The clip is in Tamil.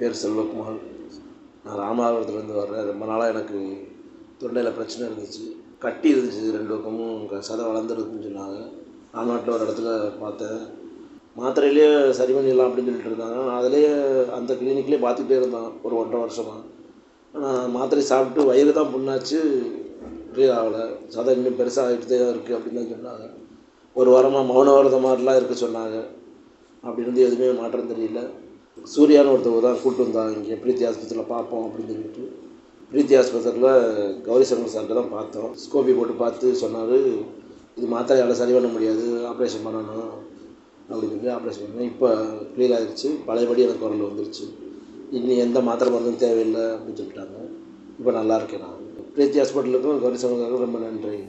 பேர் செல்வகுமார். நான் ராமநாதபுரத்துலேருந்து வர்றேன். ரொம்ப நாளாக எனக்கு தொண்டையில் பிரச்சனை இருந்துச்சு. கட்டி இருந்துச்சு, 2 பக்கமும் சதை வளர்ந்துருக்குன்னு சொன்னாங்க. ராம்நாட்டில் ஒரு இடத்துல பார்த்தேன். மாத்திரையிலேயே சரி பண்ணிடலாம் அப்படின்னு சொல்லிட்டு இருந்தாங்க. நான் அதிலேயே அந்த கிளினிக்லேயே பார்த்துக்கிட்டே இருந்தேன் ஒரு 1.5 வருஷமாக. ஆனால் மாத்திரை சாப்பிட்டு வயிறு தான் புண்ணாச்சு, ஃப்ரீ ஆகலை. சதை இன்னும் பெருசாக ஆகிட்டு தான் இருக்குது அப்படின்னு தான் சொன்னாங்க. ஒரு வாரமாக மௌன விரதம் மாதிரிலாம் இருக்க சொன்னாங்க. அப்படி இருந்து எதுவுமே மாற்றம் தெரியல. சூர்யான்னு ஒருத்தவர் தான் கூப்பிட்டு வந்தாங்க இங்கே பிரீத்தி ஆஸ்பத்திரியில் பார்ப்போம் அப்படின்னு சொல்லிட்டு. பிரீத்தி ஆஸ்பத்திரியில் கௌரி சங்கர் சார்கிட்ட தான் பார்த்தோம். ஸ்கோபி போட்டு பார்த்து சொன்னார், இது மாத்திரையால் சரி பண்ண முடியாது, ஆப்ரேஷன் பண்ணணும் அப்படின்னு சொல்லி ஆப்ரேஷன் பண்ணேன். இப்போ க்ளியர் ஆகிடுச்சு, பழையபடி எனக்கு குரல் வந்துருச்சு. இனி எந்த மாத்திரை மருந்தும் தேவையில்லை அப்படின்னு சொல்லிட்டாங்க. இப்போ நல்லா இருக்கேன் நான். பிரீத்தி ஹாஸ்பிட்டலுக்கும் கௌரி சங்கருக்கும் ரொம்ப நன்றி.